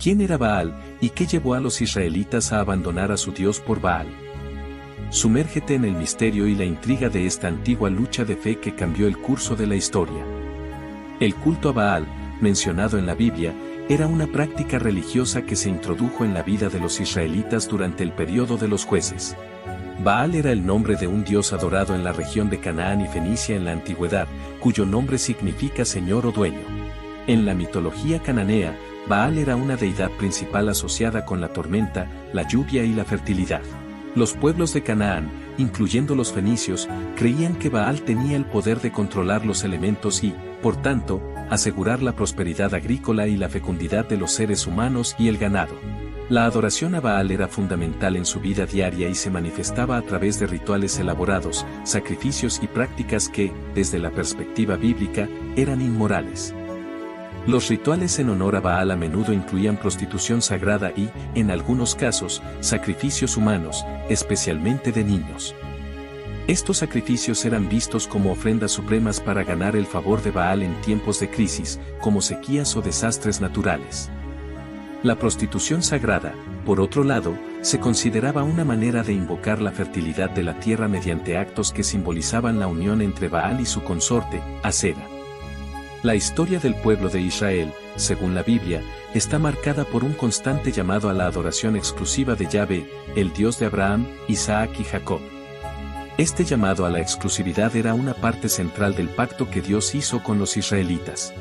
¿Quién era Baal y qué llevó a los israelitas a abandonar a su Dios por Baal? Sumérgete en el misterio y la intriga de esta antigua lucha de fe que cambió el curso de la historia. El culto a Baal, mencionado en la Biblia, era una práctica religiosa que se introdujo en la vida de los israelitas durante el período de los jueces. Baal era el nombre de un dios adorado en la región de Canaán y Fenicia en la antigüedad, cuyo nombre significa señor o dueño. En la mitología cananea, Baal era una deidad principal asociada con la tormenta, la lluvia y la fertilidad. Los pueblos de Canaán, incluyendo los fenicios, creían que Baal tenía el poder de controlar los elementos y, por tanto, asegurar la prosperidad agrícola y la fecundidad de los seres humanos y el ganado. La adoración a Baal era fundamental en su vida diaria y se manifestaba a través de rituales elaborados, sacrificios y prácticas que, desde la perspectiva bíblica, eran inmorales. Los rituales en honor a Baal a menudo incluían prostitución sagrada y, en algunos casos, sacrificios humanos, especialmente de niños. Estos sacrificios eran vistos como ofrendas supremas para ganar el favor de Baal en tiempos de crisis, como sequías o desastres naturales. La prostitución sagrada, por otro lado, se consideraba una manera de invocar la fertilidad de la tierra mediante actos que simbolizaban la unión entre Baal y su consorte, Asera. La historia del pueblo de Israel, según la Biblia, está marcada por un constante llamado a la adoración exclusiva de Yahvé, el Dios de Abraham, Isaac y Jacob. Este llamado a la exclusividad era una parte central del pacto que Dios hizo con los israelitas.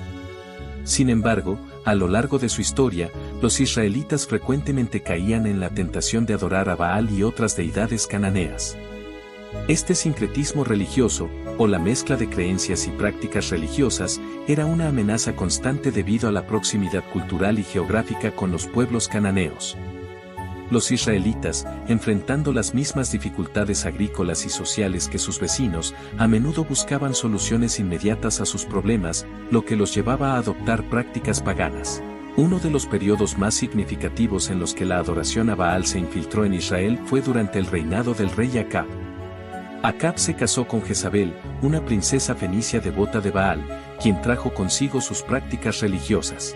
Sin embargo, a lo largo de su historia, los israelitas frecuentemente caían en la tentación de adorar a Baal y otras deidades cananeas. Este sincretismo religioso, o la mezcla de creencias y prácticas religiosas, era una amenaza constante debido a la proximidad cultural y geográfica con los pueblos cananeos. Los israelitas, enfrentando las mismas dificultades agrícolas y sociales que sus vecinos, a menudo buscaban soluciones inmediatas a sus problemas, lo que los llevaba a adoptar prácticas paganas. Uno de los periodos más significativos en los que la adoración a Baal se infiltró en Israel fue durante el reinado del rey Acab. Acab se casó con Jezabel, una princesa fenicia devota de Baal, quien trajo consigo sus prácticas religiosas.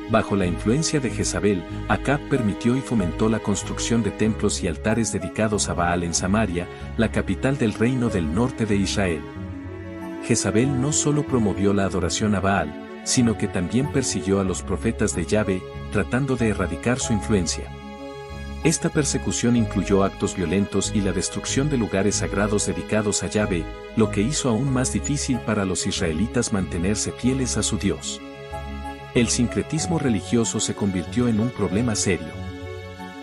Bajo la influencia de Jezabel, Acab permitió y fomentó la construcción de templos y altares dedicados a Baal en Samaria, la capital del reino del norte de Israel. Jezabel no solo promovió la adoración a Baal, sino que también persiguió a los profetas de Yahvé, tratando de erradicar su influencia. Esta persecución incluyó actos violentos y la destrucción de lugares sagrados dedicados a Yahvé, lo que hizo aún más difícil para los israelitas mantenerse fieles a su Dios. El sincretismo religioso se convirtió en un problema serio.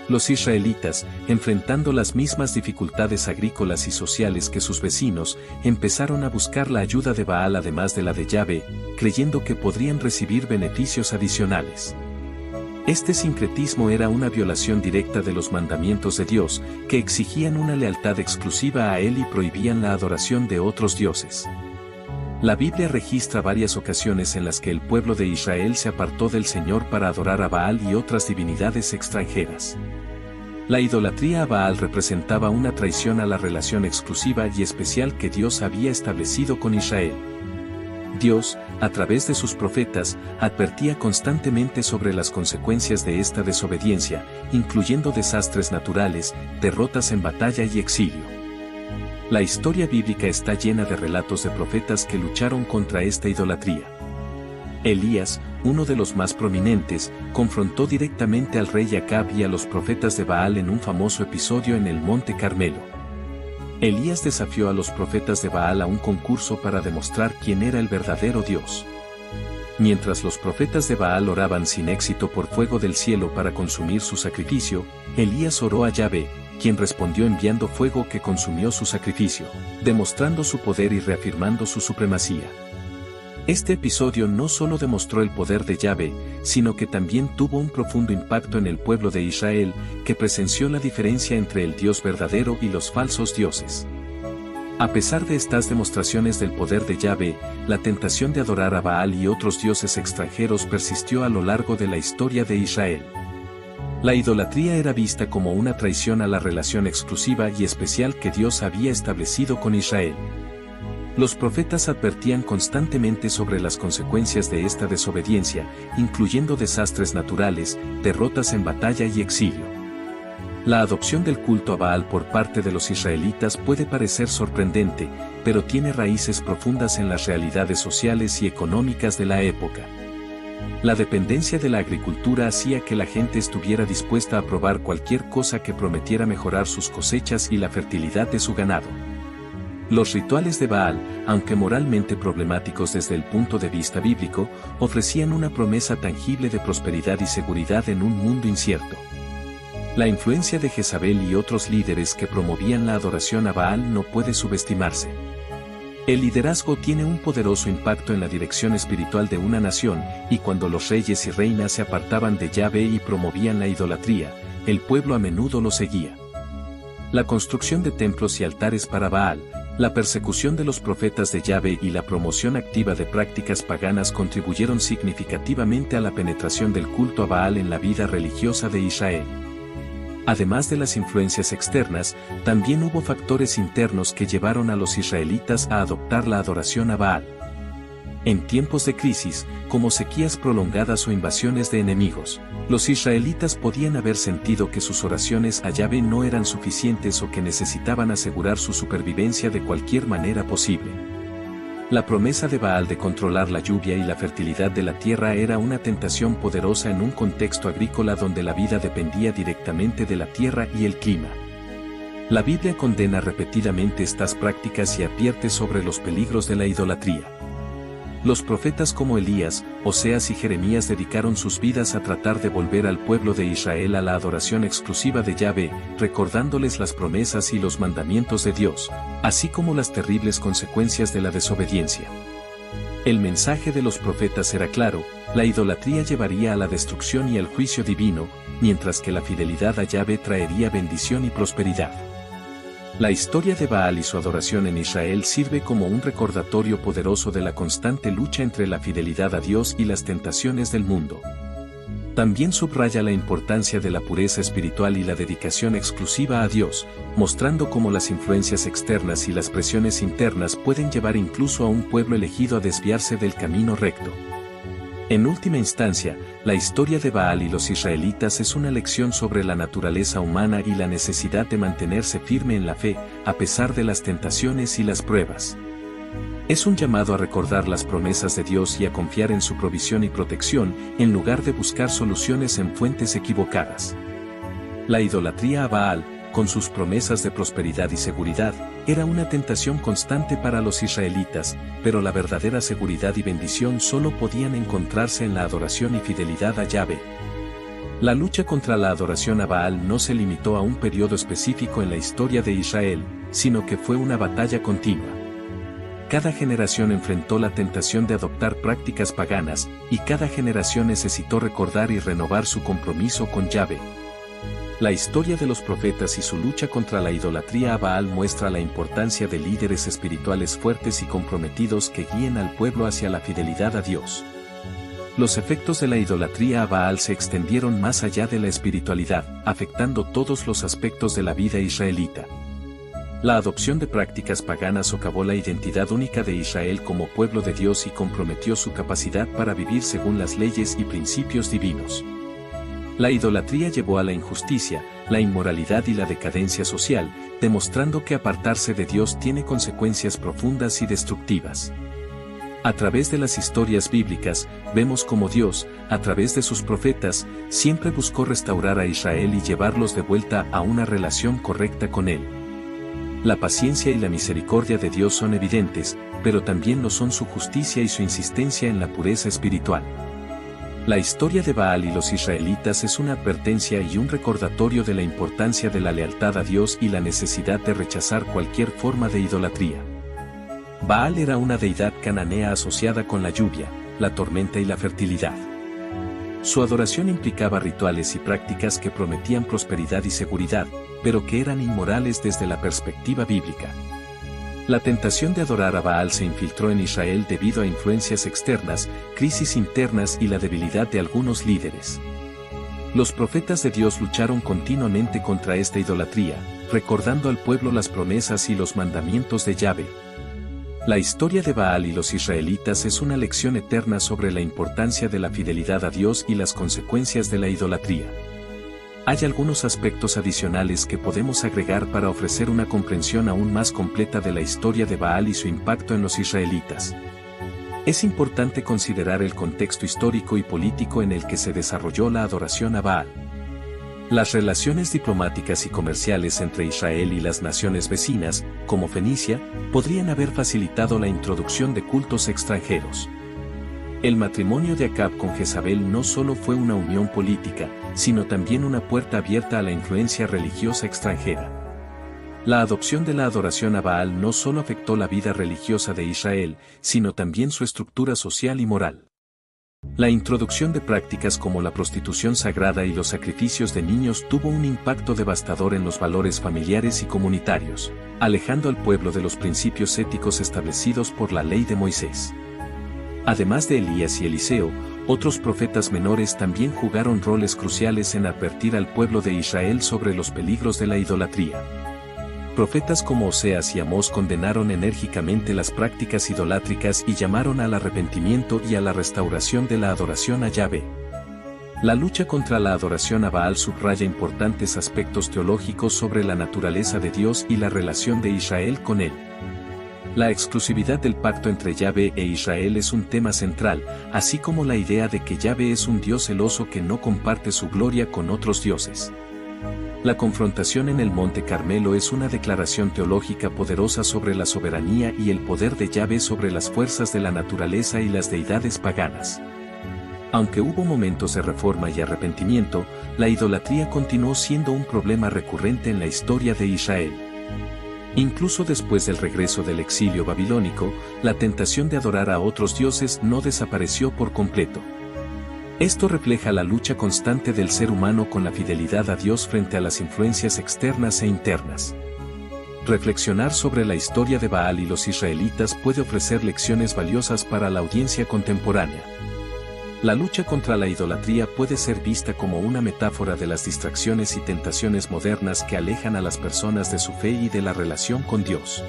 Los israelitas, enfrentando las mismas dificultades agrícolas y sociales que sus vecinos, empezaron a buscar la ayuda de Baal además de la de Yahvé, creyendo que podrían recibir beneficios adicionales. Este sincretismo era una violación directa de los mandamientos de Dios, que exigían una lealtad exclusiva a Él y prohibían la adoración de otros dioses. La Biblia registra varias ocasiones en las que el pueblo de Israel se apartó del Señor para adorar a Baal y otras divinidades extranjeras. La idolatría a Baal representaba una traición a la relación exclusiva y especial que Dios había establecido con Israel. Dios, a través de sus profetas, advertía constantemente sobre las consecuencias de esta desobediencia, incluyendo desastres naturales, derrotas en batalla y exilio. La historia bíblica está llena de relatos de profetas que lucharon contra esta idolatría. Elías, uno de los más prominentes, confrontó directamente al rey Acab y a los profetas de Baal en un famoso episodio en el Monte Carmelo. Elías desafió a los profetas de Baal a un concurso para demostrar quién era el verdadero Dios. Mientras los profetas de Baal oraban sin éxito por fuego del cielo para consumir su sacrificio, Elías oró a Yahvé, quien respondió enviando fuego que consumió su sacrificio, demostrando su poder y reafirmando su supremacía. Este episodio no solo demostró el poder de Yahvé, sino que también tuvo un profundo impacto en el pueblo de Israel, que presenció la diferencia entre el Dios verdadero y los falsos dioses. A pesar de estas demostraciones del poder de Yahvé, la tentación de adorar a Baal y otros dioses extranjeros persistió a lo largo de la historia de Israel. La idolatría era vista como una traición a la relación exclusiva y especial que Dios había establecido con Israel. Los profetas advertían constantemente sobre las consecuencias de esta desobediencia, incluyendo desastres naturales, derrotas en batalla y exilio. La adopción del culto a Baal por parte de los israelitas puede parecer sorprendente, pero tiene raíces profundas en las realidades sociales y económicas de la época. La dependencia de la agricultura hacía que la gente estuviera dispuesta a probar cualquier cosa que prometiera mejorar sus cosechas y la fertilidad de su ganado. Los rituales de Baal, aunque moralmente problemáticos desde el punto de vista bíblico, ofrecían una promesa tangible de prosperidad y seguridad en un mundo incierto. La influencia de Jezabel y otros líderes que promovían la adoración a Baal no puede subestimarse. El liderazgo tiene un poderoso impacto en la dirección espiritual de una nación, y cuando los reyes y reinas se apartaban de Yahvé y promovían la idolatría, el pueblo a menudo lo seguía. La construcción de templos y altares para Baal, la persecución de los profetas de Yahvé y la promoción activa de prácticas paganas contribuyeron significativamente a la penetración del culto a Baal en la vida religiosa de Israel. Además de las influencias externas, también hubo factores internos que llevaron a los israelitas a adoptar la adoración a Baal. En tiempos de crisis, como sequías prolongadas o invasiones de enemigos, los israelitas podían haber sentido que sus oraciones a Yahvé no eran suficientes o que necesitaban asegurar su supervivencia de cualquier manera posible. La promesa de Baal de controlar la lluvia y la fertilidad de la tierra era una tentación poderosa en un contexto agrícola donde la vida dependía directamente de la tierra y el clima. La Biblia condena repetidamente estas prácticas y advierte sobre los peligros de la idolatría. Los profetas como Elías, Oseas y Jeremías dedicaron sus vidas a tratar de volver al pueblo de Israel a la adoración exclusiva de Yahvé, recordándoles las promesas y los mandamientos de Dios, así como las terribles consecuencias de la desobediencia. El mensaje de los profetas era claro: la idolatría llevaría a la destrucción y al juicio divino, mientras que la fidelidad a Yahvé traería bendición y prosperidad. La historia de Baal y su adoración en Israel sirve como un recordatorio poderoso de la constante lucha entre la fidelidad a Dios y las tentaciones del mundo. También subraya la importancia de la pureza espiritual y la dedicación exclusiva a Dios, mostrando cómo las influencias externas y las presiones internas pueden llevar incluso a un pueblo elegido a desviarse del camino recto. En última instancia, la historia de Baal y los israelitas es una lección sobre la naturaleza humana y la necesidad de mantenerse firme en la fe, a pesar de las tentaciones y las pruebas. Es un llamado a recordar las promesas de Dios y a confiar en su provisión y protección, en lugar de buscar soluciones en fuentes equivocadas. La idolatría a Baal, con sus promesas de prosperidad y seguridad, era una tentación constante para los israelitas, pero la verdadera seguridad y bendición solo podían encontrarse en la adoración y fidelidad a Yahvé. La lucha contra la adoración a Baal no se limitó a un periodo específico en la historia de Israel, sino que fue una batalla continua. Cada generación enfrentó la tentación de adoptar prácticas paganas, y cada generación necesitó recordar y renovar su compromiso con Yahvé. La historia de los profetas y su lucha contra la idolatría a Baal muestra la importancia de líderes espirituales fuertes y comprometidos que guíen al pueblo hacia la fidelidad a Dios. Los efectos de la idolatría a Baal se extendieron más allá de la espiritualidad, afectando todos los aspectos de la vida israelita. La adopción de prácticas paganas socavó la identidad única de Israel como pueblo de Dios y comprometió su capacidad para vivir según las leyes y principios divinos. La idolatría llevó a la injusticia, la inmoralidad y la decadencia social, demostrando que apartarse de Dios tiene consecuencias profundas y destructivas. A través de las historias bíblicas, vemos cómo Dios, a través de sus profetas, siempre buscó restaurar a Israel y llevarlos de vuelta a una relación correcta con Él. La paciencia y la misericordia de Dios son evidentes, pero también lo son su justicia y su insistencia en la pureza espiritual. La historia de Baal y los israelitas es una advertencia y un recordatorio de la importancia de la lealtad a Dios y la necesidad de rechazar cualquier forma de idolatría. Baal era una deidad cananea asociada con la lluvia, la tormenta y la fertilidad. Su adoración implicaba rituales y prácticas que prometían prosperidad y seguridad, pero que eran inmorales desde la perspectiva bíblica. La tentación de adorar a Baal se infiltró en Israel debido a influencias externas, crisis internas y la debilidad de algunos líderes. Los profetas de Dios lucharon continuamente contra esta idolatría, recordando al pueblo las promesas y los mandamientos de Yahvé. La historia de Baal y los israelitas es una lección eterna sobre la importancia de la fidelidad a Dios y las consecuencias de la idolatría. Hay algunos aspectos adicionales que podemos agregar para ofrecer una comprensión aún más completa de la historia de Baal y su impacto en los israelitas. Es importante considerar el contexto histórico y político en el que se desarrolló la adoración a Baal. Las relaciones diplomáticas y comerciales entre Israel y las naciones vecinas, como Fenicia, podrían haber facilitado la introducción de cultos extranjeros. El matrimonio de Acab con Jezabel no solo fue una unión política, sino también una puerta abierta a la influencia religiosa extranjera. La adopción de la adoración a Baal no solo afectó la vida religiosa de Israel, sino también su estructura social y moral. La introducción de prácticas como la prostitución sagrada y los sacrificios de niños tuvo un impacto devastador en los valores familiares y comunitarios, alejando al pueblo de los principios éticos establecidos por la ley de Moisés. Además de Elías y Eliseo, otros profetas menores también jugaron roles cruciales en advertir al pueblo de Israel sobre los peligros de la idolatría. Profetas como Oseas y Amós condenaron enérgicamente las prácticas idolátricas y llamaron al arrepentimiento y a la restauración de la adoración a Yahvé. La lucha contra la adoración a Baal subraya importantes aspectos teológicos sobre la naturaleza de Dios y la relación de Israel con él. La exclusividad del pacto entre Yahvé e Israel es un tema central, así como la idea de que Yahvé es un Dios celoso que no comparte su gloria con otros dioses. La confrontación en el Monte Carmelo es una declaración teológica poderosa sobre la soberanía y el poder de Yahvé sobre las fuerzas de la naturaleza y las deidades paganas. Aunque hubo momentos de reforma y arrepentimiento, la idolatría continuó siendo un problema recurrente en la historia de Israel. Incluso después del regreso del exilio babilónico, la tentación de adorar a otros dioses no desapareció por completo. Esto refleja la lucha constante del ser humano con la fidelidad a Dios frente a las influencias externas e internas. Reflexionar sobre la historia de Baal y los israelitas puede ofrecer lecciones valiosas para la audiencia contemporánea. La lucha contra la idolatría puede ser vista como una metáfora de las distracciones y tentaciones modernas que alejan a las personas de su fe y de la relación con Dios.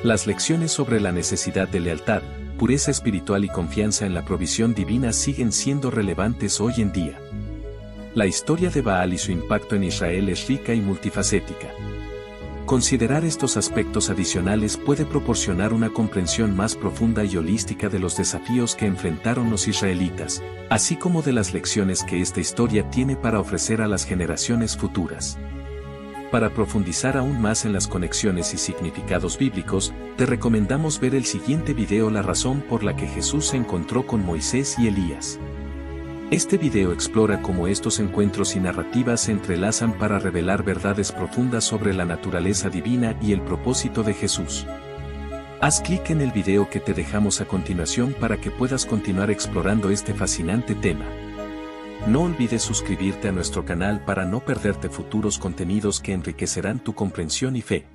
Las lecciones sobre la necesidad de lealtad, pureza espiritual y confianza en la provisión divina siguen siendo relevantes hoy en día. La historia de Baal y su impacto en Israel es rica y multifacética. Considerar estos aspectos adicionales puede proporcionar una comprensión más profunda y holística de los desafíos que enfrentaron los israelitas, así como de las lecciones que esta historia tiene para ofrecer a las generaciones futuras. Para profundizar aún más en las conexiones y significados bíblicos, te recomendamos ver el siguiente video: La razón por la que Jesús se encontró con Moisés y Elías. Este video explora cómo estos encuentros y narrativas se entrelazan para revelar verdades profundas sobre la naturaleza divina y el propósito de Jesús. Haz clic en el video que te dejamos a continuación para que puedas continuar explorando este fascinante tema. No olvides suscribirte a nuestro canal para no perderte futuros contenidos que enriquecerán tu comprensión y fe.